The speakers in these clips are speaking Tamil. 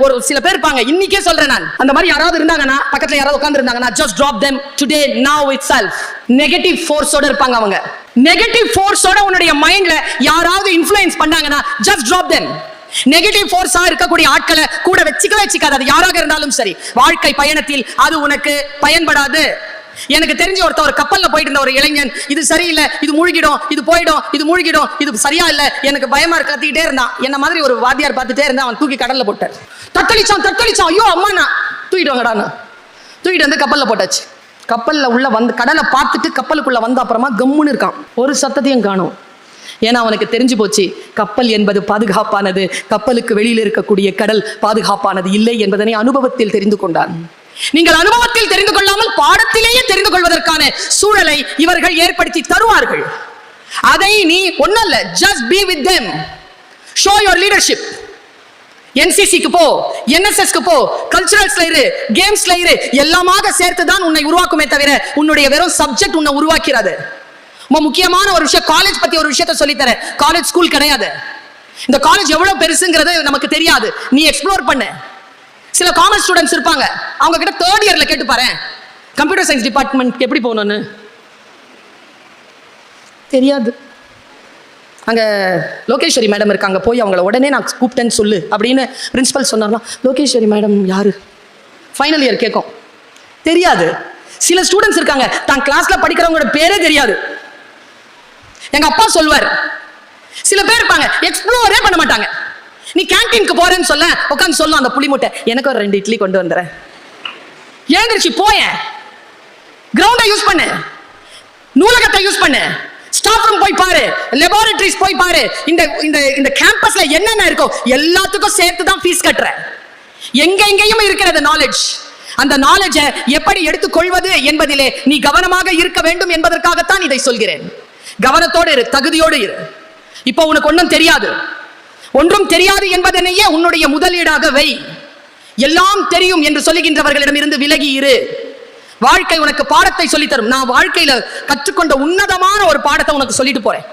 ஒரு சில பேர் இருப்பாங்க, இன்னைக்கே சொல்றேன் நான், அந்த மாதிரி யாராவது இருந்தாங்கன்னா, பக்கத்துல யாராவது உட்கார்ந்து இருந்தாங்கன்னா, just drop them today now itself. Negative ஃபோர்ஸோட இருப்பாங்க அவங்க. நெகட்டிவ் ஃபோர்ஸோட உன்னுடைய மைண்ட்ல யாராவது இன்ஃப்ளூயன்ஸ் பண்ணாங்கன்னா just drop them. நெகட்டிவ் ஃபோர்ஸா இருக்கக்கூடிய ஆட்களை கூட வச்சுக்காத, அது யாராக இருந்தாலும் சரி, வாழ்க்கை பயணத்தில் அது உனக்கு பயன்படாது. எனக்கு தெரிஞ்ச ஒரு கப்பல்ல போயிட்டு இருந்த ஒரு இளைஞன், இது சரியில்லை, இது மூழ்கிடும், இது போயிடும், இது மூழ்கிடும், இது சரியா இல்ல, எனக்கு பயமா இருக்கு, கத்திக்கிட்டே இருந்தான். என்ன மாதிரி ஒரு வாத்தியார் பார்த்துட்டே இருந்தா, அவன் தூக்கி கடல்ல போட்டார். தத்தளிச்சான், ஐயோ அம்மா, நான் தூக்கிட்டு வாங்கடான்னு தூக்கிட்டு வந்து கப்பல்ல போட்டாச்சு. கப்பல்ல உள்ள வந்து கடலை பார்த்துட்டு கப்பலுக்குள்ள வந்த அப்புறமா கம்முன்னு இருக்கான், ஒரு சத்தத்தையும் காணும். ஏன்னா அவனுக்கு தெரிஞ்சு போச்சு, கப்பல் என்பது பாதுகாப்பானது, கப்பலுக்கு வெளியில் இருக்கக்கூடிய கடல் பாதுகாப்பானது இல்லை என்பதனை அனுபவத்தில் தெரிந்து கொண்டான். நீங்கள் அனுபவத்தில் தெரிந்து கொள்ளாமல் பாடத்திலேயே தெரிந்து கொள்வதற்கான சூழலை இவர்கள் ஏற்படுத்தி தருவார்கள். அதை நீ ஒன்னல்ல, just be with them, show your leadership. NCC-க்கு போ, NSS-க்கு போ, கல்ச்சரல்ஸ்ல இரு, கேம்ஸ்ல இரு, எல்லாமாக சேர்த்து தான் உன்னை உருவாக்குமே தவிர உன்னுடைய வெறும் சப்ஜெக்ட் உன்னை உருவாக்கிறது. முக்கியமான ஒரு விஷயம், காலேஜ் பத்தி ஒரு விஷயத்தை சொல்லித்தர, காலேஜ் ஸ்கூல் கிடையாது. இந்த காலேஜ் எவ்வளவு பெருசுங்கிறது நமக்கு தெரியாது, நீ எக்ஸ்ப்ளோர் பண்ணு. சில காமர்ஸ் ஸ்டூடெண்ட்ஸ் இருப்பாங்க, அவங்க கிட்ட தேர்ட் இயர்ல கேட்டு பாரு, கம்ப்யூட்டர் சயின்ஸ் டிபார்ட்மெண்ட் எப்படி போகணும்னு தெரியாது. அங்க லோகேஸ்வரி மேடம் இருக்காங்க, போய் அவங்கள உடனே நான் கூப்பிட்டேன்னு சொல்லு அப்படின்னு பிரின்சிபல் சொன்னார்லாம். லோகேஸ்வரி மேடம் யாரு? ஃபைனல் இயர் கேட்கும், தெரியாது. சில ஸ்டூடெண்ட்ஸ் இருக்காங்க, தான் கிளாஸ்ல படிக்கிறவங்களோட பேரே தெரியாது. எங்க அப்பா சொல்வார். சில பேர் இருப்பாங்க, எக்ஸ்ப்ளோரே பண்ண மாட்டாங்க. நீ கேன்டீனுக்கு போறேன்னு சொல்ல, உட்காந்து சொல்லும் அந்த புளி முட்டை, எனக்கு ஒரு 2 இட்லி கொண்டு வந்துறேன். ஏந்திரிச்சு போய, கிரவுண்டை யூஸ் பண்ணு, நூலகத்தை யூஸ் பண்ணு, ஸ்டாஃப் ரூம் போய் பாரு, லெபார்டரிஸ் போய் பாரு, இந்த கேம்பஸ்ல என்னென்ன இருக்கோ எல்லாத்துக்கும் சேர்த்து தான் ஃபீஸ் கட்டுற. எங்கெங்கேயும் இருக்கிறது நாலேஜ். அந்த நாலேஜை எப்படி எடுத்துக்கொள்வது என்பதிலே நீ கவனமாக இருக்க வேண்டும் என்பதற்காகத்தான் இதை சொல்கிறேன். கவனத்தோடு இரு, தகுதியோடு இரு. இப்போ உனக்கு ஒன்றும் தெரியாது, ஒன்றும் தெரியாது என்பதனையே உன்னுடைய முதலீடாக வை. எல்லாம் தெரியும் என்று சொல்லுகின்றவர்களிடம் இருந்து விலகி இரு. வாழ்க்கை உனக்கு பாடத்தை சொல்லித்தரும். நான் வாழ்க்கையில கற்றுக்கொண்ட உன்னதமான ஒரு பாடத்தை உனக்கு சொல்லிட்டு போறேன்.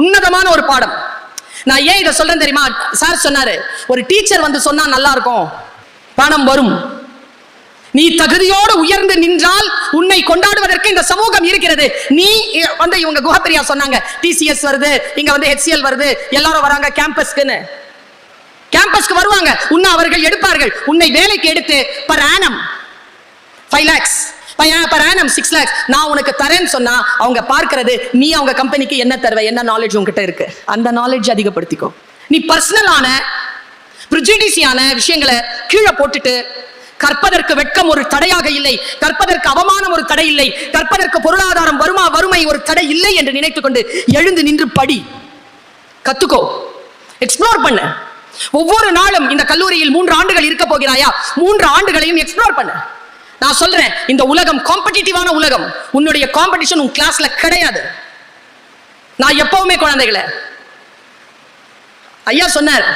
உன்னதமான ஒரு பாடம். நான் ஏன் இதை சொல்றேன் தெரியுமா? சார் சொன்னாரு, ஒரு டீச்சர் வந்து சொன்னா நல்லா இருக்கும், பணம் வரும். நீ தகுதியோடு உயர்ந்து நின்றால் உன்னை கொண்டாடுவதற்கு இந்த சமூகம் இருக்கிறது. நீ வந்து இவங்க குஹப்பிரியா சொன்னாங்க, TCS வருது, இங்க வந்து HCL வருது, எல்லாரும் வராங்க கேம்பஸ்க்கு வருவாங்க. உன்னை அவர்கள் எடுப்பார்கள். உன்னை வேலைக்கு எடுத்து per annum 5 lakhs, per annum 6 lakhs நான் உனக்கு தரேன்னு சொன்னா அவங்க பார்க்கிறது நீ அவங்க கம்பெனிக்கு என்ன தருவ, என்ன நாலேஜ் உங்ககிட்ட இருக்கு, அந்த நாலேஜ் அதிகப்படுத்திக்கோ. நீ பர்சனலான பிரிஜுடிசியான விஷயங்களை கீழே போட்டுட்டு, கற்பதற்கு வெட்கம் ஒரு தடையாக இல்லை, கற்பதற்கு அவமானம் ஒரு தடை இல்லை, கற்பதற்கு பொருளாதாரம் வறுமை ஒரு தடை இல்லை என்று நினைத்துக் கொண்டு எழுந்து நின்று படி, கத்துக்கோ, எக்ஸ்ப்ளோர் பண்ண. ஒவ்வொரு நாளும் இந்த கல்லூரியில் 3 ஆண்டுகள் இருக்க போகிறாயா, 3 ஆண்டுகளையும் எக்ஸ்ப்ளோர் பண்ண. நான் சொல்றேன், இந்த உலகம் காம்படிட்டிவான உலகம். உன்னுடைய காம்படிஷன் உன் கிளாஸ்ல கிடையாது. நான் எப்பவுமே குழந்தைகளை, ஐயா சொன்னார்,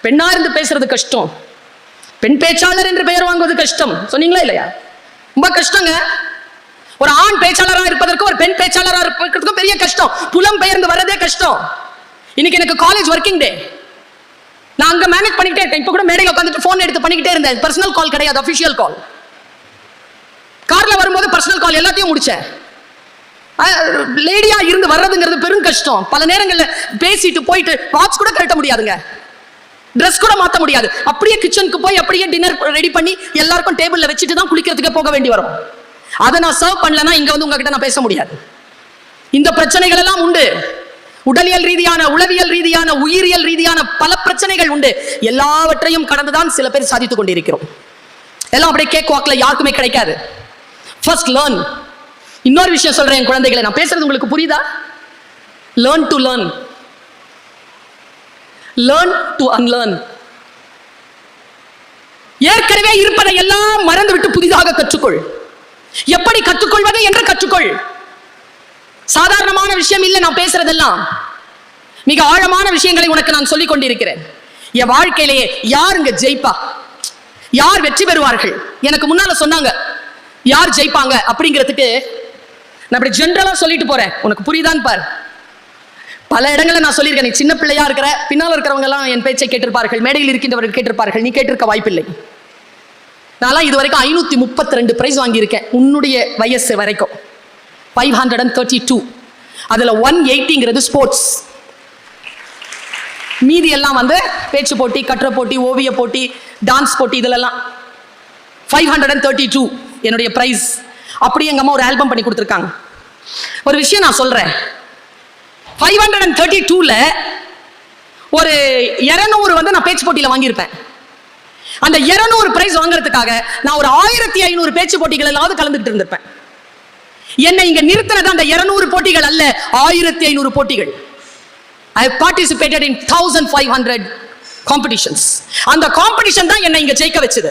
பெண்ணா இருந்து பேசுறது கஷ்டம், பெண் பேச்சாளர் என்று பெயர் வாங்குவது கஷ்டம் சொன்னீங்களா இல்லையா? ரொம்ப கஷ்டங்க. ஒரு ஆண் பேச்சாளராக இருப்பதற்கு ஒரு பெண் பேச்சாளராக இருப்பதற்கும் பெரிய கஷ்டம். புலம் பெயர்ந்து வரதே கஷ்டம். இன்னைக்கு எனக்கு காலேஜ் ஒர்க்கிங் டே, நான் அங்க மேனேஜ் பண்ணிக்கிட்டே இருக்கேன். இப்ப கூட மேடையில் உட்காந்துட்டு போன் எடுத்து பண்ணிக்கிட்டே இருந்தேன். பர்சனல் கால் கிடையாது, அபிஷியல் கால். கார்ல வரும்போது பர்சனல் கால் எல்லாத்தையும் முடிச்சேன். லேடியா இருந்து வர்றதுங்கிறது பெரும் கஷ்டம். பல நேரங்கள்ல பேசிட்டு போயிட்டு வாட்ச் கூட கட்ட முடியாதுங்க, ட்ரெஸ் கூட மாத்த முடியாது. அப்படியே கிச்சனுக்கு போய் அப்படியே டின்னர் ரெடி பண்ணி எல்லாருக்கும் டேபிள்ல வச்சுட்டு தான் குளிக்கிறதுக்கு போக வேண்டி வரும். அதை நான் சர்வ் பண்ணலன்னா இங்க வந்து உங்ககிட்ட நான் பேச முடியாது. இந்த பிரச்சனைகள் எல்லாம் உண்டு. உடலியல் ரீதியான, உளவியல் ரீதியான, உயிரியல் ரீதியான பல பிரச்சனைகள் உண்டு. எல்லாவற்றையும் கடந்துதான் சில பேர் சாதித்துக் கொண்டிருக்கிறோம். எல்லாம் அப்படியே கேக் வாக்ல யாருக்குமே கிடைக்காது. First learn. இன்னொரு விஷயம் சொல்றேன் குழந்தைகளை, நான் பேசுறது உங்களுக்கு புரியுதா? Learn to learn, learn to unlearn. ஏற்கனவே இருப்பதை எல்லாம் மறந்துவிட்டு புதிதாக கற்றுக்கொள். எப்படி கற்றுக்கொள்வது என்று கற்றுக்கொள். சாதாரணமான விஷயம் இல்லை நான் பேசுறதெல்லாம், மிக ஆழமான விஷயங்களை உனக்கு நான் சொல்லிக் கொண்டிருக்கிறேன். என் வாழ்க்கையிலேயே யாருங்க ஜெயிப்பா, யார் வெற்றி பெறுவார்கள், எனக்கு முன்னால சொன்னாங்க யார் ஜெயிப்பாங்க அப்படிங்கிறதுக்கு நான் அப்படி ஜெனரலா சொல்லிட்டு போறேன். உனக்கு புரியுதான்னு பாரு. பல இடங்களில் நான் சொல்லியிருக்கேன், நீ சின்ன பிள்ளையா இருக்கிற, பின்னால் இருக்கிறவங்க எல்லாம் என் பேச்சை கேட்டிருப்பார்கள், மேடையில் இருக்கின்றவர்கள் கேட்டிருப்பார்கள், நீ கேட்டிருக்க வாய்ப்பில்லை. நான் இது வரைக்கும் 532 பிரைஸ் வாங்கியிருக்கேன் உன்னுடைய வயசு வரைக்கும். 532. அதுல 180ங்கிறது ஸ்போர்ட்ஸ், மீதி எல்லாம் வந்து பேச்சு போட்டி, கட்டுரை போட்டி, ஓவிய போட்டி, டான்ஸ் போட்டி, இதுலலாம் 532 என்னுடைய பிரைஸ். அப்படி எங்க அம்மா ஒரு ஆல்பம் பண்ணி கொடுத்துருக்காங்க. ஒரு விஷயம் நான் சொல்றேன், 532ல ஒரு 200 வந்து நான் பேச்சு போட்டியில வாங்கியிருப்பேன். அந்த 200 பிரைஸ் வாங்குறதுக்காக நான் ஒரு 1500 பேச்சு போட்டிகள் எல்லாவது கலந்துட்டு இருந்திருப்பேன். என்னை இங்க நிறுத்தினது அந்த 200 போட்டிகள் அல்ல, 1500 போட்டிகள். I have participated in 1500 competitions. அந்த காம்படிஷன் தான் என்னை இங்க ஜெயிக்க வச்சது.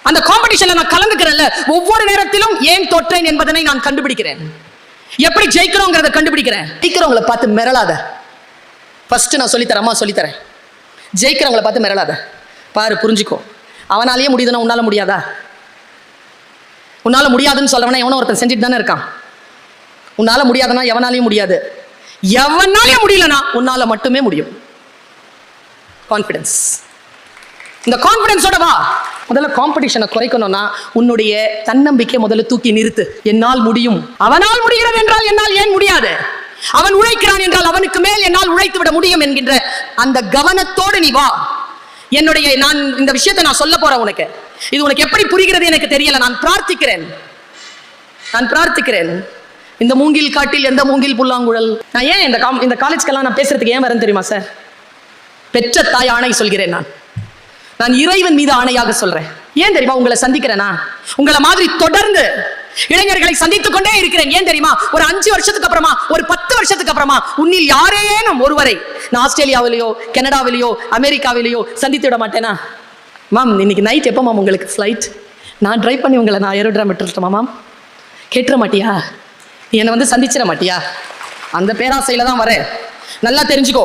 அந்த காம்படிஷன்ல நான் கலந்துக்கிறேன்ல, ஒவ்வொரு நேரத்திலும் ஏன் தோற்றேன் என்பதனை நான் கண்டுபிடிக்கிறேன், எப்படி ஜெயிக்கிறோங்கிறத கண்டுபிடிக்கிறேன். ஜெயிக்கிறவங்களை பார்த்து மிரளாத. ஃபர்ஸ்ட் நான் சொல்லித்தரேன், அம்மா சொல்லித்தரேன். ஜெயிக்கிறவங்களை பார்த்து மிரளாத. பாரு, புரிஞ்சுக்கோ. அவனாலேயே முடியுதுன்னா உன்னால முடியாதா? உன்னால முடியாதுன்னு சொல்றவனா எவனோ ஒருத்தன் செஞ்சுட்டு தானே இருக்கான். உன்னால முடியாதுன்னா எவனாலையும் முடியாது. எவனாலே முடியலனா உன்னால மட்டுமே முடியும். கான்ஃபிடன்ஸ். இந்த கான்ஃபிடன்ஸோட வா. முதல்ல காம்படிஷனை குறைக்கணும்னா உன்னுடைய தன்னம்பிக்கை முதல்ல தூக்கி நிறுத்து. என்னால் முடியும். அவனால் முடிகிறது என்றால் என்னால் ஏன் முடியாது? அவன் உழைக்கிறான் என்றால் அவனுக்கு மேல் என்னால் உழைத்து விட முடியும் என்கின்ற அந்த கவனத்தோடு நீ வா. நான் இந்த விஷயத்தை நான் சொல்ல போறேன் உனக்கு. இது உனக்கு எப்படி புரிகிறது எனக்கு தெரியல. நான் பிரார்த்திக்கிறேன். இந்த மூங்கில் காட்டில் எந்த மூங்கில் புல்லாங்குழல். நான் ஏன் இந்த காலேஜ்க்கெல்லாம் நான் பேசுறதுக்கு ஏன் வரேன் தெரியுமா சார்? பெற்ற தாய் ஆணை சொல்கிறேன். நான் இறைவன் மீது ஆணையாக சொல்றேன். ஏன் தெரியுமா உங்களை சந்திக்கிறேனா? உங்களை மாதிரி தொடர்ந்து இளைஞர்களை சந்தித்துக் கொண்டே இருக்கிறேன். ஏன் தெரியுமா? ஒரு 5 வருஷத்துக்கு அப்புறமா, ஒரு 10 வருஷத்துக்கு அப்புறமா உன்னில் யாரேனும் ஒருவரை நான் ஆஸ்திரேலியாவிலேயோ, கனடாவிலேயோ, அமெரிக்காவிலேயோ சந்தித்து விட மாட்டேனா? மேம், இன்னைக்கு நைட் எப்போ மேம் உங்களுக்கு ஃப்ளைட்? நான் ட்ரைவ் பண்ணி உங்களை நான் ஏரோட்ராம் விட்டுருட்டோமா மேம்? கேட்டுற மாட்டியா? என்னை வந்து சந்திச்சிட மாட்டியா? அந்த பேராசையில தான் வரேன். நல்லா தெரிஞ்சுக்கோ.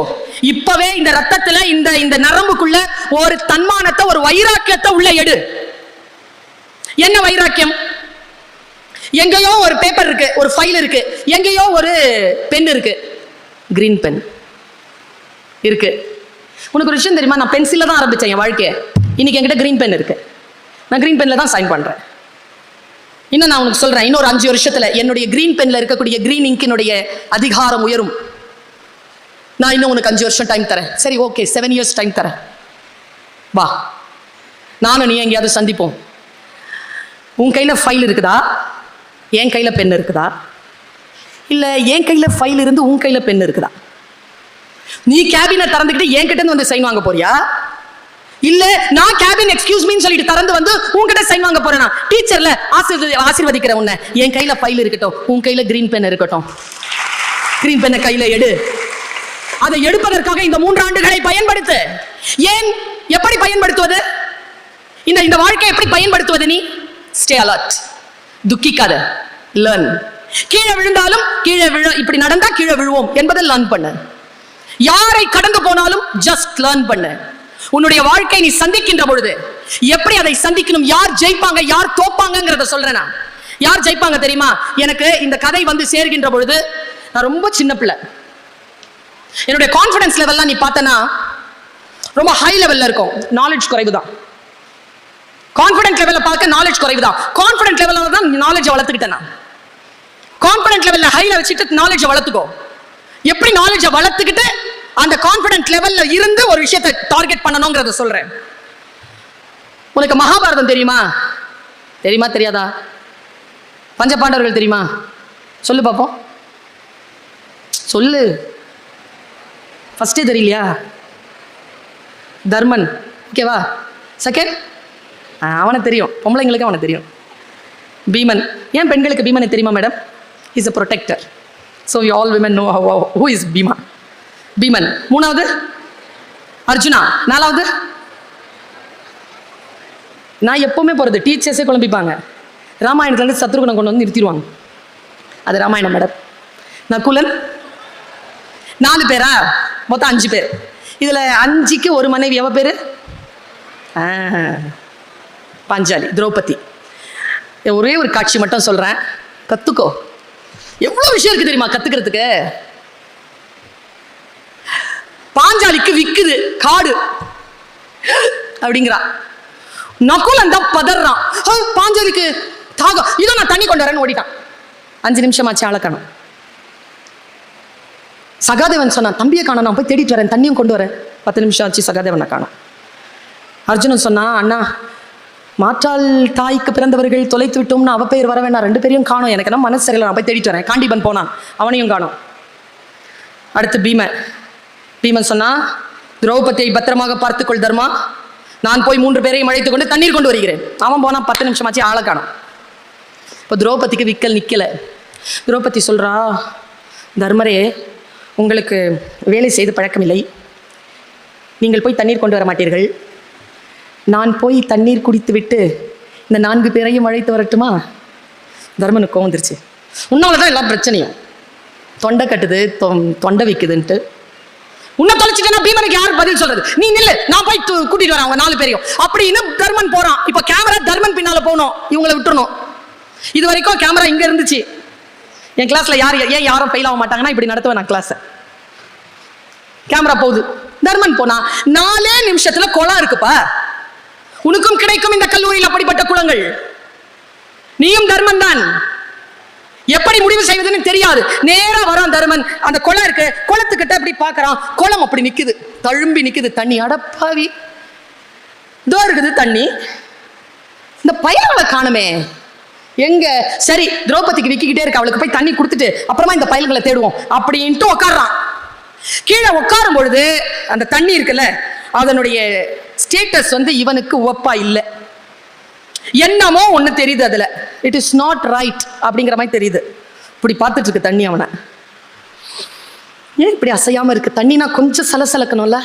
இப்பவே இந்த ரத்தத்துல, இந்த நரம்புக்குள்ள ஒரு தன்மானத்தை, ஒரு வைராக்கியத்தை உள்ள எடு. என்ன வைராக்கியம்? எங்கேயோ ஒரு பேப்பர் இருக்கு, ஒரு ஃபைல் இருக்கு, எங்கேயோ ஒரு பென் இருக்கு, கிரீன் பென் இருக்கு. உனக்கு ஒரு விஷயம் தெரியுமா? நான் பென்சில்ல தான் ஆரம்பிச்சேன் என் வாழ்க்கையை. இன்னைக்கு என்கிட்ட கிரீன் பென் இருக்கு. நான் கிரீன் பென்ல தான் சைன் பண்றேன். இன்னும் நான் உனக்கு சொல்றேன், இன்னொரு 5 வருஷத்துல என்னுடைய கிரீன் பென்ல இருக்கக்கூடிய கிரீன் இங்கினுடைய அதிகாரம் உயரும். நான் இன்னும் உனக்கு 5 வருஷம் டைம் தரேன். சரி, ஓகே, 7 இயர்ஸ் டைம் தரேன். வா, நானும் நீ எங்கேயாவது சந்திப்போம். உன் கையில ஃபைல் இருக்குதா? என் கையில பென் இருக்குதா? இல்ல என் கையில ஃபைல் இருந்து உன் கையில பென் இருக்குதா? நீ கேபினை திறந்துக்கிட்டு என்கிட்ட வந்து சைன் வாங்க போறியா? இல்ல நான் கேபின் எக்ஸ்கியூஸ் மீன்னு சொல்லிட்டு திறந்து வந்து உன்கிட்ட சைன் வாங்க போறேனா? டீச்சர்ல ஆசீர்வதிக்கிறேன் உன்னை. என் கையில ஃபைல் இருக்கட்டும், உன் கையில கிரீன் பென் இருக்கட்டும். கிரீன் பென்னை கையில எடு. அதை எடுப்பதற்காக இந்த 3 ஆண்டுகளை பயன்படுத்து. ஏன்? எப்படி பயன்படுத்துவது? இந்த வாழ்க்கை எப்படி பயன்படுத்துவது? நீ ஸ்டே அலர்ட். துக்கிக்காத. லேர்ன். கீழே விழுந்தாலும் இப்படி நடந்தா கீழே விழுவோம் என்பதை லேர்ன் பண்ணு. யாரை கடந்து போனாலும் ஜஸ்ட் லேர்ன் பண்ணு. உன்னுடைய வாழ்க்கை நீ சந்திக்கின்ற பொழுது எப்படி அதை சந்திக்கணும், யார் ஜெயிப்பாங்க யார் தோப்பாங்கிறத சொல்றேன். நான் யார் ஜெயிப்பாங்க தெரியுமா? எனக்கு இந்த கதை வந்து சேர்கின்ற பொழுது நான் ரொம்ப சின்ன பிள்ளை. என்னுடைய கான்ஃபிடன்ஸ் லெவல்லாம் நீ பார்த்தனா ரொம்ப ஹை லெவல்ல இருக்கும். நாலேஜ் குறைவு தான். கான்ஃபிடன்ட் லெவல்ல பார்க்க நாலேஜ் குறைவு தான். கான்ஃபிடன்ட் லெவல்ல தான் நாலேஜ் வளர்த்துக்கிட்டேன். நான் கான்ஃபிடன்ட் லெவல்ல ஹைல வச்சுட்டு நாலேஜ் வளர்த்துக்கோ. எப்படி நாலேஜ் வளர்த்துக்கிட்டு அந்த கான்ஃபிடன்ட் லெவல்ல இருந்து ஒரு விஷயத்தை டார்கெட் பண்ணணும்ங்கறத சொல்றேன். உனக்கு மகாபாரதம் தெரியுமா? தெரியாதா? பஞ்சபாண்டவர்கள் தெரியுமா? சொல்லு பாப்போம். சொல்லு. ஃபர்ஸ்டே தெரியலையா? தர்மன், ஓகேவா? செகண்ட் அவனை தெரியும், பொம்பளைங்களுக்கு அவனை தெரியும். பீமன். ஏன் பெண்களுக்கு பீமனை தெரியுமா madam? Is a protector. So you all women know who is Bhima. Bheeman. 3வது அர்ஜுனா. 4வது நான் எப்பவுமே போறது டீச்சர்ஸே குழம்பிப்பாங்க. ராமாயணத்துல சத்ருகுணம் கொண்டு வந்து நிறுத்திடுவாங்க. அது ராமாயணம் மேடம். நகுலன். 4 பேரா? மொத்தம் 5 பேர். இதுல 5க்கு ஒரு மனைவி. அவ பேரு பாஞ்சாலி, திரௌபதி. ஒரே ஒரு காட்சி மட்டும் சொல்றேன், கத்துக்கோ. எவ்வளவு விஷயம் இருக்கு தெரியுமா கத்துக்கிறதுக்கு? பாஞ்சாலிக்கு விக்குது காடு அப்படிங்கிறா. நகுலன் தான் பதறான். பாஞ்சாலிக்கு தாகம், இதோ நான் தண்ணி கொண்டு வரேன்னு ஓடிட்டான். 5 நிமிஷமாச்சு ஆளக்கணும். சகாதேவன் சொன்னான், தம்பியை காணோம், நான் போய் தேடிட்டு வரேன், தண்ணியும் கொண்டு வரேன். 10 நிமிஷம் ஆச்சு, சகாதேவனை காணோம். அர்ஜுனன் சொன்னா, அண்ணா மாற்றாள் தாய்க்கு பிறந்தவர்கள் தொலைத்து விட்டோம்னு அவ பேர் வர வேணாம், 2 பேரையும் காணோம், எனக்கு என்ன மனசு சரியில்லை, நான் போய் தேடிட்டு வரேன். காண்டிபன் போனான், அவனையும் காணோம். அடுத்து பீமன் சொன்னா, திரௌபதியை பத்திரமாக பார்த்துக்கொள் தர்மா, நான் போய் 3 பேரையும் அழைத்து கொண்டு தண்ணீர் கொண்டு வருகிறேன். அவன் போனான், 10 நிமிஷமாச்சு ஆளை காணோம். இப்போ திரௌபதிக்கு விக்கல் நிக்கல. திரௌபதி சொல்றா, தர்மரே உங்களுக்கு வேலை செய்து பழக்கமில்லை, நீங்கள் போய் தண்ணீர் கொண்டு வர மாட்டீர்கள், நான் போய் தண்ணீர் குடித்து விட்டு இந்த 4 பேரையும் அழைத்து வரட்டுமா? தர்மனுக்கு கோவம் வந்துருச்சு. உன்னாலதான் எல்லா பிரச்சனையும், தொண்டை கட்டுது, தொண்டை வைக்குதுன்ட்டு. உன்னை தொலைச்சிட்டேன்னா பீமனுக்கு யார் பதில் சொல்றது? நீ நில்லு, நான் போய் கூட்டிட்டு வரேன் அவங்க 4 பேரையும் அப்படின்னு தர்மன் போறான். இப்ப கேமரா தர்மன் பின்னால போகணும், இவங்களை விட்டுறணும். இது வரைக்கும் கேமரா இங்க இருந்துச்சு. என் கிளாஸ்ல யாரும் ஃபெயில் ஆக மாட்டாங்கன்னா இப்படி நடத்துவேன் நான் கிளாஸ். கேமரா போகுது, தர்மன் போனா 4 நிமிஷத்துல குளம் இருக்குப்பா. உனக்கும் கிடைக்கும் இந்த கல்லூரியில் அப்படிப்பட்ட குளங்கள். நீயும் தர்மன் தான். எப்படி முடிவு செய்வதுன்னு தெரியாது. நேரா வரான் தர்மன், அந்த குளம் இருக்கு, குளத்துக்கிட்ட அப்படி பாக்குறான், குளம் அப்படி நிக்குது, தழும்பி நிக்குது தண்ணி. அடப்பாவி, இதோ இருக்குது தண்ணி, இந்த பயல்களை காணுமே எங்க? சரி, திரௌபதிக்கு விக்கிக்கிட்டே இருக்கு, அவளுக்கு போய் தண்ணி கொடுத்துட்டு அப்புறமா இந்த பயல்களை தேடுவோம் அப்படின்ட்டு உட்கார்றான். கீழே உட்காரும் பொழுது அந்த தண்ணி இருக்குல்ல, அதனுடைய ஸ்டேட்டஸ் இவனுக்கு ஒப்பா இல்லை. என்னமோ ஒண்ணு தெரியுது அதுல, இட் இஸ் நாட் ரைட் அப்படிங்கிற மாதிரி தெரியுது. இப்படி பார்த்துட்டு இருக்கு தண்ணி. அவனை ஏன் இப்படி அசையாம இருக்கு? தண்ணினா கொஞ்சம் சலசலக்கணும்ல.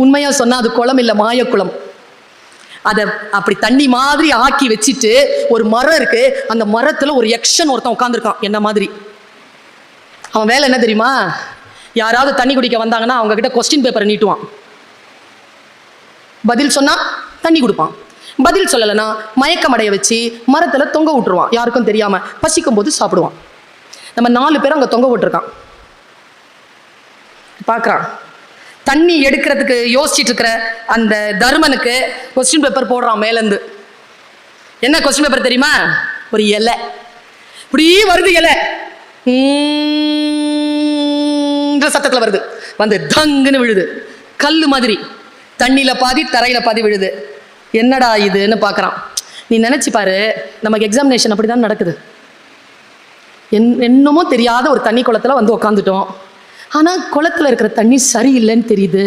உண்மையா சொன்னா அது குளம் இல்லை, மாயக்குளம். அதை அப்படி தண்ணி மாதிரி ஆக்கி வச்சுட்டு ஒரு மரம் இருக்கு, அந்த மரத்துல ஒரு யக்ஷன் ஒருத்தன் உட்காந்துருக்கான் என்ன மாதிரி. அவன் வேலை என்ன தெரியுமா? யாராவது தண்ணி குடிக்க வந்தாங்கன்னா அவங்க கிட்ட கொஸ்டின் பேப்பரை நீட்டுவான். பதில் சொன்னா தண்ணி கொடுப்பான், பதில் சொல்லலைன்னா மயக்கம் அடைய வச்சு மரத்துல தொங்க விட்டுருவான், யாருக்கும் தெரியாம. பசிக்கும் போது சாப்பிடுவான். நம்ம 4 பேரும் அங்க தொங்க விட்டுருக்கான். பார்க்கறான், தண்ணி எடுக்கிறதுக்கு யோசிச்சுட்டு இருக்கிற அந்த தர்மனுக்கு கொஸ்டின் பேப்பர் போடுறான் மேலேருந்து. என்ன கொஸ்டின் பேப்பர் தெரியுமா? ஒரு இலை இப்படி வருது, இலை சத்தத்துல வருது, தங்குன்னு விழுது, கல்லு மாதிரி. தண்ணியில பாதி தரையில பாதி விழுது. என்னடா இதுன்னு பார்க்கறான். நீ நினைச்சு பாரு, நமக்கு எக்ஸாமினேஷன் அப்படிதான் நடக்குது. என்னமோ தெரியாத ஒரு தண்ணி குளத்துல உட்காந்துட்டோம். ஆனா குளத்துல இருக்கிற தண்ணி சரியில்லைன்னு தெரியுது.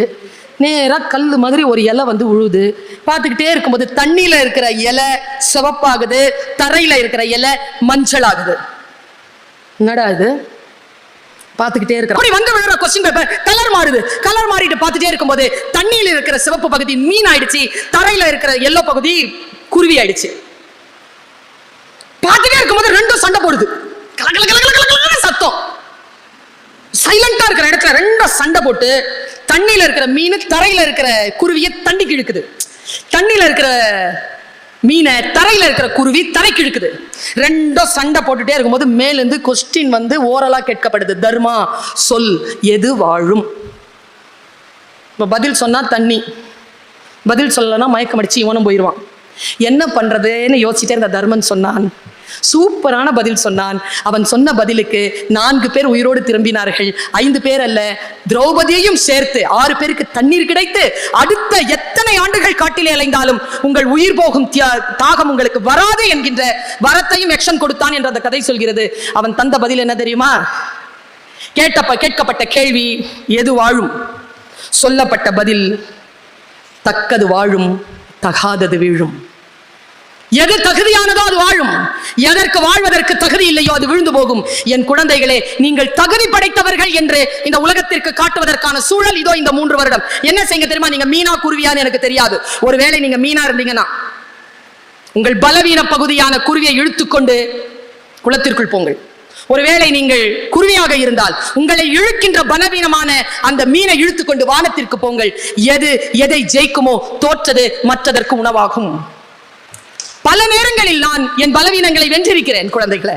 நேரா கல்லு மாதிரி ஒரு இலை விழுது. பார்த்துக்கிட்டே இருக்கும்போது தண்ணியில இருக்கிற இலை சிவப்பாகுது, தரையில இருக்கிற இலை மஞ்சள் ஆகுது. என்னடா இது? பார்த்துக்கிட்டே இருக்கிற விழுற கொஸ்டின் பேப்பர் கலர் மாறுது. கலர் மாறிட்டு பார்த்துட்டே இருக்கும்போது தண்ணியில இருக்கிற சிவப்பு பகுதி மீன் ஆயிடுச்சு, தரையில இருக்கிற எல்லோ பகுதி குருவி ஆயிடுச்சு. பார்த்துட்டே இருக்கும்போது 2 சண்டை போடுது, சத்தம். சைலண்டா இருக்கிற இடத்துல 2 சண்டை போட்டு தண்ணியில இருக்கிற மீன் தரையில இருக்கிற குருவியை தண்ணிக்கு இழுக்குது, தண்ணியில இருக்கிற மீனை தரையில இருக்கிற குருவி தரைக்கு இழுக்குது. 2 சண்டை போட்டுட்டே இருக்கும்போது மேலிருந்து கொஸ்டின் ஓரலா கேட்கப்படுது. தர்மா சொல், எது வாழும்? பதில் சொன்னா தண்ணி, பதில் சொல்லனா மயக்கம் அடிச்சு இவனும் போயிடுவான். என்ன பண்றதுன்னு யோசிச்சுட்டே இருந்த தர்மன் சொன்னான், சூப்பரான பதில் சொன்னான். அவன் சொன்ன பதிலுக்கு 4 பேர் உயிரோடு திரும்பினார்கள். 5 பேர் அல்ல, திரௌபதியையும் சேர்த்து 6 பேருக்கு தண்ணீர் கிடைத்து அடுத்த எத்தனை ஆண்டுகள் காட்டிலே அலைந்தாலும் உங்கள் உயிர் போகும் தாகம் உங்களுக்கு வராது என்கின்ற வரத்தையும் யக்ஷன் கொடுத்தான் என்று அந்த கதை சொல்கிறது. அவன் தந்த பதில் என்ன தெரியுமா? கேட்கப்பட்ட கேள்வி எது வாழும், சொல்லப்பட்ட பதில் தக்கது வாழும், தகாதது வீழும். எது தகுதியானதோ அது வாழும், எதற்கு வாழ்வதற்கு தகுதி இல்லையோ அது விழுந்து போகும். என் குழந்தைகளே, நீங்கள் தகுதி படைத்தவர்கள் என்று இந்த உலகத்திற்கு காட்டுவதற்கான சூழல் இதோ இந்த 3 வருடம். என்ன செய்ய தெரியுமா? நீங்க மீனா குருவியான்னு எனக்கு தெரியாது. ஒருவேளை நீங்க மீனா இருந்தீங்கன்னா உங்கள் பலவீன பகுதியான குருவியை இழுத்துக்கொண்டு குளத்திற்குள் போங்கள். ஒருவேளை நீங்கள் குருவியாக இருந்தால் உங்களை இழுக்கின்ற பலவீனமான அந்த மீனை இழுத்துக்கொண்டு வானத்திற்கு போங்கள். எதை ஜெயிக்குமோ தோற்றது மற்றதற்கு உணவாகும். பல நேரங்களில் நான் என் பலவீனங்களை வென்றிருக்கிறேன் குழந்தைகளை.